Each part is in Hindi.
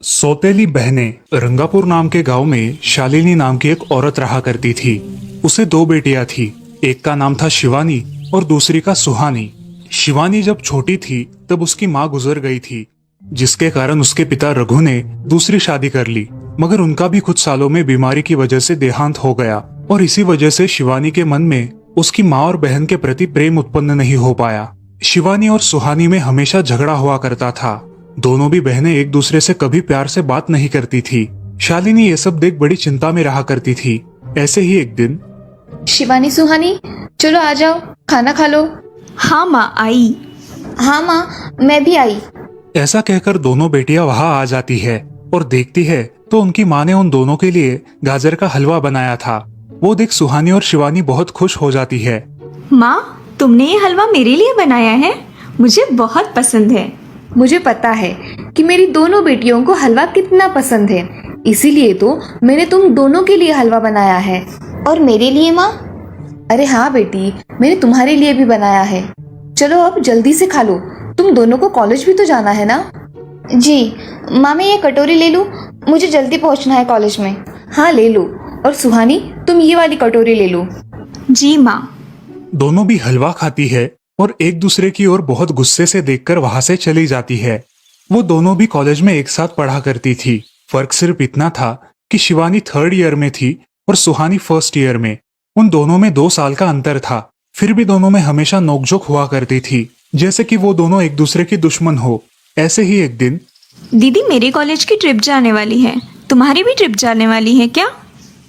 सौतेली बहनें। रंगापुर नाम के गांव में शालिनी नाम की एक औरत रहा करती थी। उसे दो बेटियां थी। एक का नाम था शिवानी और दूसरी का सुहानी। शिवानी जब छोटी थी तब उसकी माँ गुजर गई थी, जिसके कारण उसके पिता रघु ने दूसरी शादी कर ली। मगर उनका भी कुछ सालों में बीमारी की वजह से देहांत हो गया और इसी वजह से शिवानी के मन में उसकी माँ और बहन के प्रति प्रेम उत्पन्न नहीं हो पाया। शिवानी और सुहानी में हमेशा झगड़ा हुआ करता था। दोनों भी बहनें एक दूसरे से कभी प्यार से बात नहीं करती थी। शालिनी ये सब देख बड़ी चिंता में रहा करती थी। ऐसे ही एक दिन, शिवानी सुहानी चलो आ जाओ, खाना खा लो। हाँ माँ आई। हाँ माँ मैं भी आई। ऐसा कहकर दोनों बेटियां वहां आ जाती है और देखती है तो उनकी माँ ने उन दोनों के लिए गाजर का हलवा बनाया था। वो देख सुहानी और शिवानी बहुत खुश हो जाती है। माँ तुमने ये हलवा मेरे लिए बनाया है, मुझे बहुत पसंद है। मुझे पता है कि मेरी दोनों बेटियों को हलवा कितना पसंद है, इसीलिए तो मैंने तुम दोनों के लिए हलवा बनाया है। और मेरे लिए माँ? अरे हाँ बेटी, मैंने तुम्हारे लिए भी बनाया है। चलो अब जल्दी से खा लो, तुम दोनों को कॉलेज भी तो जाना है ना। जी माँ, मैं ये कटोरी ले लूँ, मुझे जल्दी पहुँचना है कॉलेज में। हाँ ले लो। और सुहानी तुम ये वाली कटोरी ले लो। जी माँ। दोनों भी हलवा खाती है और एक दूसरे की ओर बहुत गुस्से से देखकर वहां से चली जाती है। वो दोनों भी कॉलेज में एक साथ पढ़ा करती थी। फर्क सिर्फ इतना था कि शिवानी 3rd ईयर में थी और सुहानी 1st ईयर में। उन दोनों में 2 साल का अंतर था। फिर भी दोनों में हमेशा नोकझोंक हुआ करती थी, जैसे कि वो दोनों एक दूसरे की दुश्मन हो। ऐसे ही एक दिन, दीदी मेरी कॉलेज की ट्रिप जाने वाली है, तुम्हारी भी ट्रिप जाने वाली है क्या?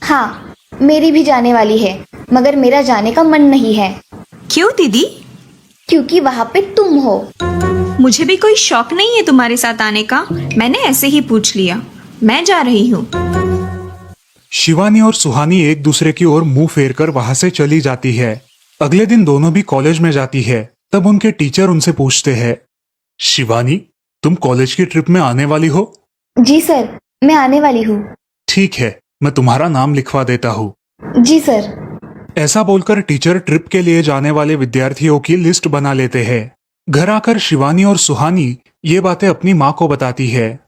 हाँ मेरी भी जाने वाली है, मगर मेरा जाने का मन नहीं है। क्यों दीदी? क्योंकि वहाँ पे तुम हो। मुझे भी कोई शौक नहीं है तुम्हारे साथ आने का, मैंने ऐसे ही पूछ लिया। मैं जा रही हूँ। शिवानी और सुहानी एक दूसरे की ओर मुंह फेरकर वहां से चली जाती है। अगले दिन दोनों भी कॉलेज में जाती है। तब उनके टीचर उनसे पूछते हैं, शिवानी तुम कॉलेज की ट्रिप में आने वाली हो? जी सर, मैं आने वाली हूँ। ठीक है, मैं तुम्हारा नाम लिखवा देता हूँ। जी सर। ऐसा बोलकर टीचर ट्रिप के लिए जाने वाले विद्यार्थियों की लिस्ट बना लेते हैं। घर आकर शिवानी और सुहानी ये बातें अपनी माँ को बताती है।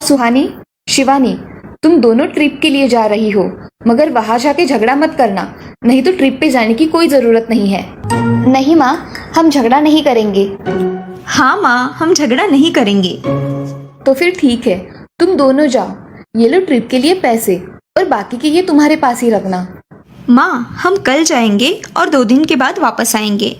सुहानी, शिवानी तुम दोनों ट्रिप के लिए जा रही हो, मगर वहां जाके झगड़ा मत करना, नहीं तो ट्रिप पे जाने की कोई जरूरत नहीं है। नहीं माँ, हम झगड़ा नहीं करेंगे। हाँ माँ, हम झगड़ा नहीं करेंगे। तो फिर ठीक है, तुम दोनों जाओ। ये लो ट्रिप के लिए पैसे, और बाकी के ये तुम्हारे पास ही रखना। माँ हम कल जाएंगे और 2 दिन के बाद वापस आएंगे।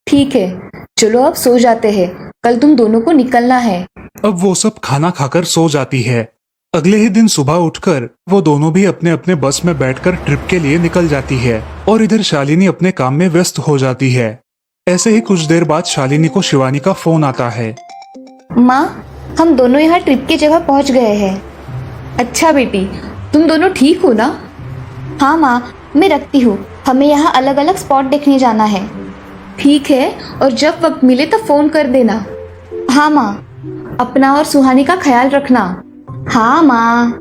ठीक है, चलो अब सो जाते हैं, कल तुम दोनों को निकलना है। अब वो सब खाना खाकर सो जाती है। अगले ही दिन सुबह उठकर वो दोनों भी अपने अपने बस में बैठकर ट्रिप के लिए निकल जाती है और इधर शालिनी अपने काम में व्यस्त हो जाती है। ऐसे ही कुछ देर बाद शालिनी को शिवानी का फोन आता है। माँ, हम दोनों यहाँ ट्रिप की जगह पहुँच गए हैं। अच्छा बेटी, तुम दोनों ठीक हो ना? हाँ माँ, मैं रखती हूँ, हमें यहाँ अलग अलग स्पॉट देखने जाना है। ठीक है, और जब वक्त मिले तो फोन कर देना। हाँ माँ, अपना और सुहानी का ख्याल रखना। हाँ माँ।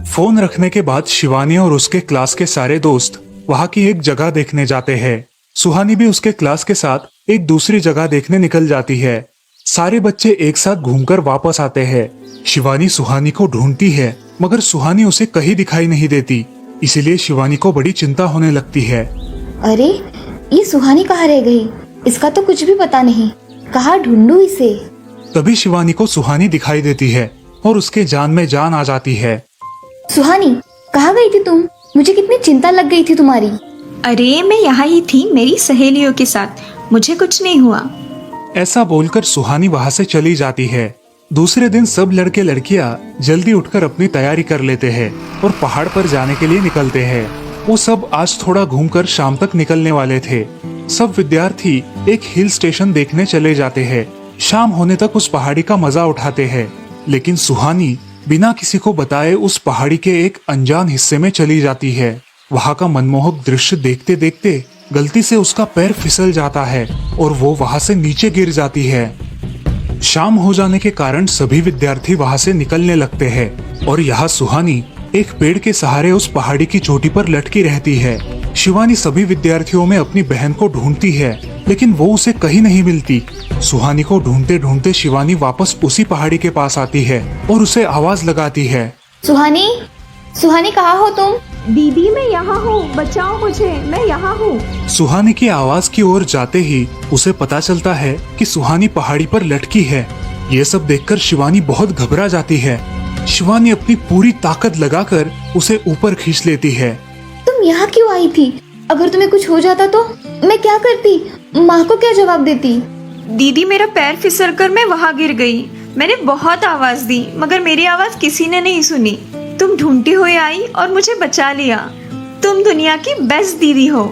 फोन रखने के बाद शिवानी और उसके क्लास के सारे दोस्त वहाँ की एक जगह देखने जाते हैं। सुहानी भी उसके क्लास के साथ एक दूसरी जगह देखने निकल जाती है। सारे बच्चे एक साथ घूमकर वापस आते हैं। शिवानी सुहानी को ढूंढती है, मगर सुहानी उसे कहीं दिखाई नहीं देती। इसीलिए शिवानी को बड़ी चिंता होने लगती है। अरे ये सुहानी कहाँ रह गई? इसका तो कुछ भी पता नहीं, कहाँ ढूंढूं इसे? तभी शिवानी को सुहानी दिखाई देती है और उसके जान में जान आ जाती है। सुहानी कहाँ गई थी तुम? मुझे कितनी चिंता लग गई थी तुम्हारी। अरे मैं यहाँ ही थी मेरी सहेलियों के साथ, मुझे कुछ नहीं हुआ। ऐसा बोलकर सुहानी वहाँ से चली जाती है। दूसरे दिन सब लड़के लड़कियाँ जल्दी उठकर अपनी तैयारी कर लेते हैं और पहाड़ पर जाने के लिए निकलते हैं। वो सब आज थोड़ा घूमकर शाम तक निकलने वाले थे। सब विद्यार्थी एक हिल स्टेशन देखने चले जाते हैं। शाम होने तक उस पहाड़ी का मजा उठाते हैं, लेकिन सुहानी बिना किसी को बताए उस पहाड़ी के एक अनजान हिस्से में चली जाती है। वहाँ का मनमोहक दृश्य देखते देखते गलती से उसका पैर फिसल जाता है और वो वहाँ से नीचे गिर जाती है। शाम हो जाने के कारण सभी विद्यार्थी वहाँ से निकलने लगते हैं और यहाँ सुहानी एक पेड़ के सहारे उस पहाड़ी की चोटी पर लटकी रहती है। शिवानी सभी विद्यार्थियों में अपनी बहन को ढूंढती है, लेकिन वो उसे कहीं नहीं मिलती। सुहानी को ढूंढते ढूंढते शिवानी वापस उसी पहाड़ी के पास आती है और उसे आवाज लगाती है। सुहानी, सुहानी कहाँ हो तुम? दीदी मैं यहाँ हूँ, बचाओ मुझे, मैं यहाँ हूँ। सुहानी की आवाज की ओर जाते ही उसे पता चलता है कि सुहानी पहाड़ी पर लटकी है। ये सब देखकर शिवानी बहुत घबरा जाती है। शिवानी अपनी पूरी ताकत लगाकर उसे ऊपर खींच लेती है। तुम यहाँ क्यों आई थी? अगर तुम्हें कुछ हो जाता तो मैं क्या करती? माँ को क्या जवाब देती? दीदी मेरा पैर फिसल कर मैं वहाँ गिर गई। मैंने बहुत आवाज दी मगर मेरी आवाज किसी ने नहीं सुनी। तुम ढूंढती हुई आई और मुझे बचा लिया। तुम दुनिया की बेस्ट दीदी हो।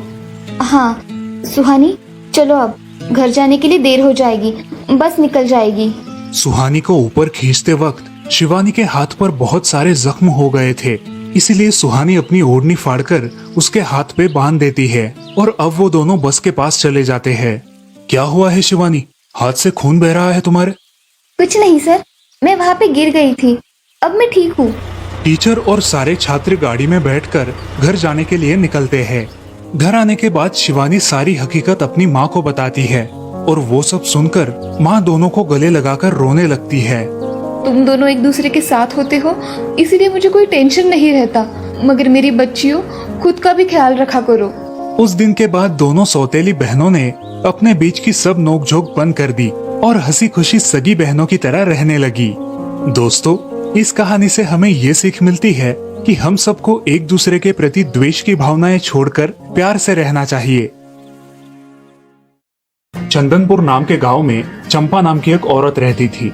हाँ सुहानी, चलो अब घर जाने के लिए देर हो जाएगी, बस निकल जाएगी। सुहानी को ऊपर खींचते वक्त शिवानी के हाथ पर बहुत सारे जख्म हो गए थे, इसीलिए सुहानी अपनी ओढ़नी फाड़कर उसके हाथ पे बांध देती है और अब वो दोनों बस के पास चले जाते हैं। क्या हुआ है शिवानी, हाथ से खून बह रहा है तुम्हारे? कुछ नहीं सर, मैं वहाँ पे गिर गई थी, अब मैं ठीक हूँ। टीचर और सारे छात्र गाड़ी में बैठकर घर जाने के लिए निकलते हैं। घर आने के बाद शिवानी सारी हकीकत अपनी माँ को बताती है और वो सब सुनकर माँ दोनों को गले लगाकर रोने लगती है। तुम दोनों एक दूसरे के साथ होते हो इसीलिए मुझे कोई टेंशन नहीं रहता, मगर मेरी बच्चियों खुद का भी ख्याल रखा करो। उस दिन के बाद दोनों सौतेली बहनों ने अपने बीच की सब नोकझोंक बंद कर दी और हंसी खुशी सगी बहनों की तरह रहने लगी। दोस्तों, इस कहानी से हमें ये सीख मिलती है कि हम सबको एक दूसरे के प्रति द्वेष की भावनाएं छोड़कर प्यार से रहना चाहिए। चंदनपुर नाम के गांव में चंपा नाम की एक औरत रहती थी।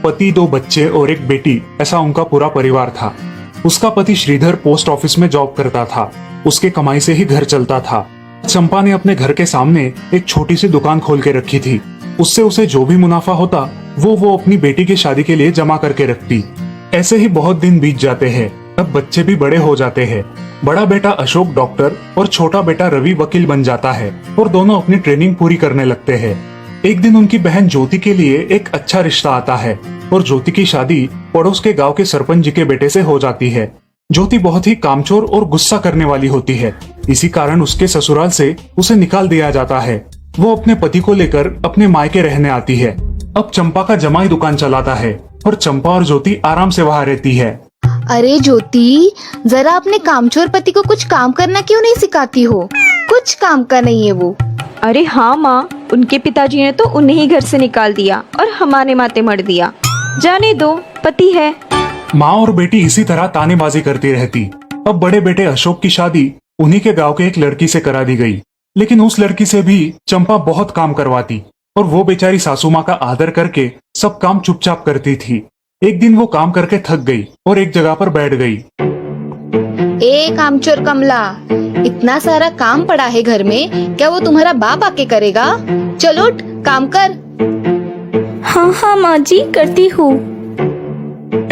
पति, 2 बच्चे और एक बेटी, ऐसा उनका पूरा परिवार था। उसका पति श्रीधर पोस्ट ऑफिस में जॉब करता था। उसके कमाई से ही घर चलता था। चंपा ने अपने घर के सामने एक छोटी सी दुकान खोल के रखी थी। उससे उसे जो भी मुनाफा होता वो अपनी बेटी की शादी के लिए जमा करके रखती। ऐसे ही बहुत दिन बीत जाते हैं। अब बच्चे भी बड़े हो जाते हैं। बड़ा बेटा अशोक डॉक्टर और छोटा बेटा रवि वकील बन जाता है और दोनों अपनी ट्रेनिंग पूरी करने लगते हैं। एक दिन उनकी बहन ज्योति के लिए एक अच्छा रिश्ता आता है और ज्योति की शादी पड़ोस के गांव के सरपंच जी के बेटे से हो जाती है। ज्योति बहुत ही कामचोर और गुस्सा करने वाली होती है। इसी कारण उसके ससुराल से उसे निकाल दिया जाता है। वो अपने पति को लेकर अपने मायके रहने आती है। अब चंपा का जमाई दुकान चलाता है और चंपा और ज्योति आराम से वहाँ रहती है। अरे ज्योति, जरा अपने कामचोर पति को कुछ काम करना क्यों नहीं सिखाती हो? कुछ काम का नहीं है वो। अरे हाँ माँ, उनके पिताजी ने तो उन्हें ही घर से निकाल दिया और हमारे माथे मर दिया। जाने दो, पति है। माँ और बेटी इसी तरह तानेबाजी करती रहती। अब बड़े बेटे अशोक की शादी उन्हीं के गांव के एक लड़की से करा दी गई, लेकिन उस लड़की से भी चंपा बहुत काम करवाती और वो बेचारी सासू माँ का आदर करके सब काम चुपचाप करती थी। एक दिन वो काम करके थक गई और एक जगह पर बैठ गई। ए कामचोर कमला, इतना सारा काम पड़ा है घर में, क्या वो तुम्हारा बाप आके करेगा? चलो उठ, काम कर। हाँ हाँ माँ जी, करती हूँ।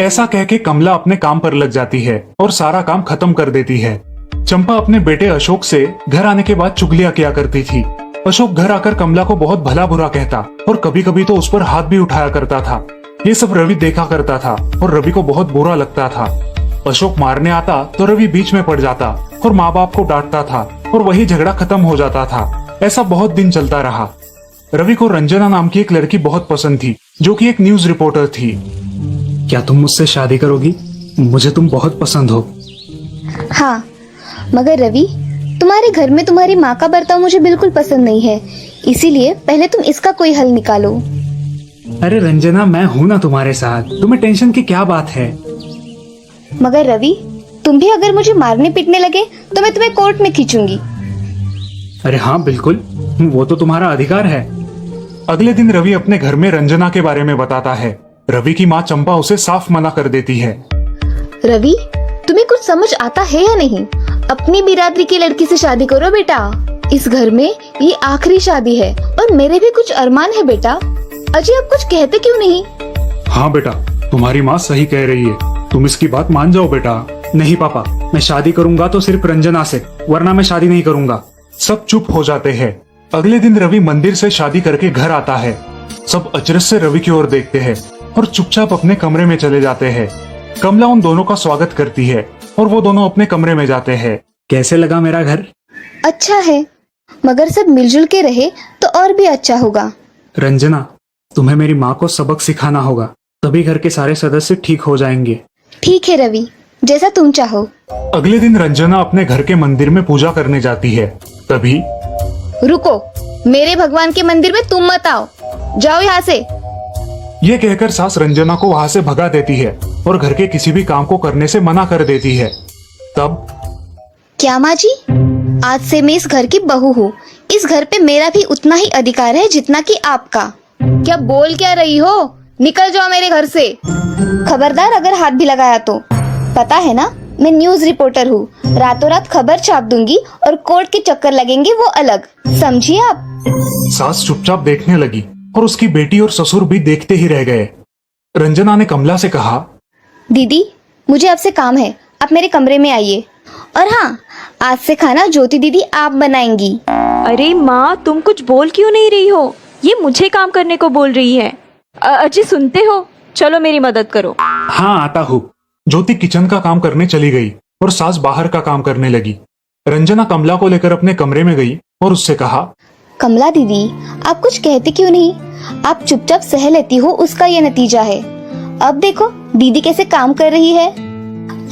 ऐसा कह के कमला अपने काम पर लग जाती है और सारा काम खत्म कर देती है। चंपा अपने बेटे अशोक से घर आने के बाद चुगलियां किया करती थी। अशोक घर आकर कमला को बहुत भला बुरा कहता और कभी कभी तो उस पर हाथ भी उठाया करता था। ये सब रवि देखा करता था और रवि को बहुत बुरा लगता था। अशोक मारने आता तो रवि बीच में पड़ जाता और माँ बाप को डांटता था और वही झगड़ा खत्म हो जाता था। ऐसा बहुत दिन चलता रहा। रवि को रंजना नाम की एक लड़की बहुत पसंद थी, जो कि एक न्यूज रिपोर्टर थी। क्या तुम मुझसे शादी करोगी? मुझे तुम बहुत पसंद हो। हाँ, मगर रवि, तुम्हारे घर में तुम्हारी माँ का बर्ताव मुझे बिल्कुल पसंद नहीं है, इसीलिए पहले तुम इसका कोई हल निकालो। अरे रंजना, मैं हूँ ना तुम्हारे साथ, तुम्हें टेंशन की क्या बात है? मगर रवि, तुम भी अगर मुझे मारने पीटने लगे तो मैं तुम्हें कोर्ट में खींचूंगी। अरे हाँ बिल्कुल, वो तो तुम्हारा अधिकार है। अगले दिन रवि अपने घर में रंजना के बारे में बताता है। रवि की माँ चंपा उसे साफ मना कर देती है। रवि, तुम्हें कुछ समझ आता है या नहीं? अपनी बिरादरी की लड़की से शादी करो बेटा। इस घर में ये आखिरी शादी है और मेरे भी कुछ अरमान है बेटा। अजय, आप कुछ कहते क्यों नहीं? हाँ बेटा, तुम्हारी माँ सही कह रही है, तुम इसकी बात मान जाओ बेटा। नहीं पापा, मैं शादी करूंगा तो सिर्फ रंजना से, वरना मैं शादी नहीं करूंगा। सब चुप हो जाते हैं। अगले दिन रवि मंदिर से शादी करके घर आता है। सब अचरज से रवि की ओर देखते हैं और चुपचाप अपने कमरे में चले जाते हैं। कमला उन दोनों का स्वागत करती है और वो दोनों अपने कमरे में जाते हैं। कैसे लगा मेरा घर? अच्छा है, मगर सब मिलजुल के रहे तो और भी अच्छा होगा। रंजना, तुम्हें मेरी माँ को सबक सिखाना होगा, तभी घर के सारे सदस्य ठीक हो जाएंगे। ठीक है रवि, जैसा तुम चाहो। अगले दिन रंजना अपने घर के मंदिर में पूजा करने जाती है। तभी रुको, मेरे भगवान के मंदिर में तुम मत आओ, जाओ यहाँ से। ये कहकर सास रंजना को वहां से भगा देती है और घर के किसी भी काम को करने से मना कर देती है। तब क्या माँ जी, आज से मैं इस घर की बहू हूँ। इस घर पे मेरा भी उतना ही अधिकार है जितना कि आपका। क्या बोल क्या रही हो? निकल जाओ मेरे घर से। खबरदार अगर हाथ भी लगाया तो। पता है ना, मैं न्यूज रिपोर्टर हूँ। रातों रात खबर छाप दूंगी और कोर्ट के चक्कर लगेंगे वो अलग, समझिए आप। सास चुपचाप देखने लगी और उसकी बेटी और ससुर भी देखते ही रह गए। रंजना ने कमला से कहा, दीदी, मुझे आपसे काम है, आप मेरे कमरे में आइए। और हाँ, आज से खाना ज्योति दीदी आप बनाएंगी। अरे माँ, तुम कुछ बोल क्यों नहीं रही हो? ये मुझे काम करने को बोल रही है। अजी सुनते हो, चलो मेरी मदद करो। हाँ आता हूँ। ज्योति किचन का काम करने चली गई और सास बाहर का काम करने लगी। रंजना कमला को लेकर अपने कमरे में गई और उससे कहा, कमला दीदी, आप कुछ कहते क्यों नहीं? आप चुपचाप सह लेती हो, उसका ये नतीजा है। अब देखो दीदी कैसे काम कर रही है।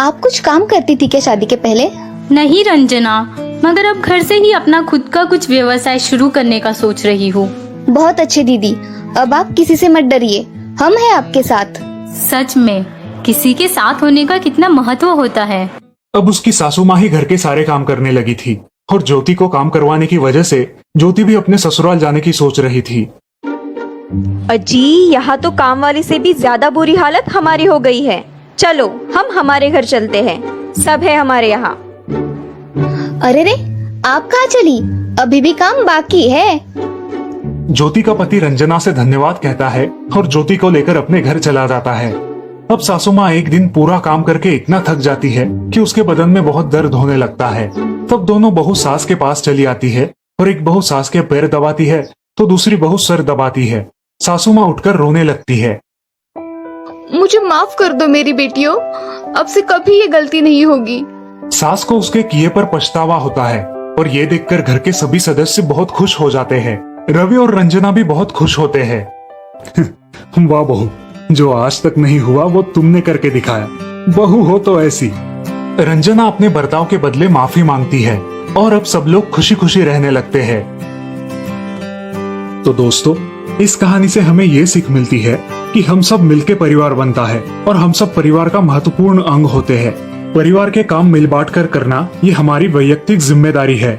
आप कुछ काम करती थी क्या शादी के पहले? नहीं रंजना, मगर अब घर से ही अपना खुद का कुछ व्यवसाय शुरू करने का सोच रही हूँ। बहुत अच्छे दीदी, अब आप किसी से मत डरिए, हम हैं आपके साथ। सच में किसी के साथ होने का कितना महत्व होता है। अब उसकी सासू माँ ही घर के सारे काम करने लगी थी और ज्योति को काम करवाने की वजह से ज्योति भी अपने ससुराल जाने की सोच रही थी। अजी, यहाँ तो काम वाली से भी ज्यादा बुरी हालत हमारी हो गई है। चलो हम हमारे घर चलते हैं, सब है हमारे यहाँ। अरे रे, आप कहाँ चली? अभी भी काम बाकी है। ज्योति का पति रंजना से धन्यवाद कहता है और ज्योति को लेकर अपने घर चला जाता है। अब सासू माँ एक दिन पूरा काम करके इतना थक जाती है कि उसके बदन में बहुत दर्द होने लगता है। तब दोनों बहू सास के पास चली आती है और एक बहू सास के पैर दबाती है तो दूसरी बहू सर दबाती है। सासू माँ उठकर रोने लगती है। मुझे माफ कर दो मेरी बेटियों, अब से कभी ये गलती नहीं होगी। सास को उसके किए पर पछतावा होता है और ये देखकर घर के सभी सदस्य बहुत खुश हो जाते हैं। रवि और रंजना भी बहुत खुश होते हैं। वाह बहू, जो आज तक नहीं हुआ वो तुमने करके दिखाया। बहू हो तो ऐसी। रंजना अपने बर्ताव के बदले माफी मांगती है और अब सब लोग खुशी खुशी रहने लगते हैं। तो दोस्तों, इस कहानी से हमें ये सीख मिलती है कि हम सब मिलके परिवार बनता है और हम सब परिवार का महत्वपूर्ण अंग होते हैं। परिवार के काम मिल बांट कर करना ये हमारी वैयक्तिक जिम्मेदारी है।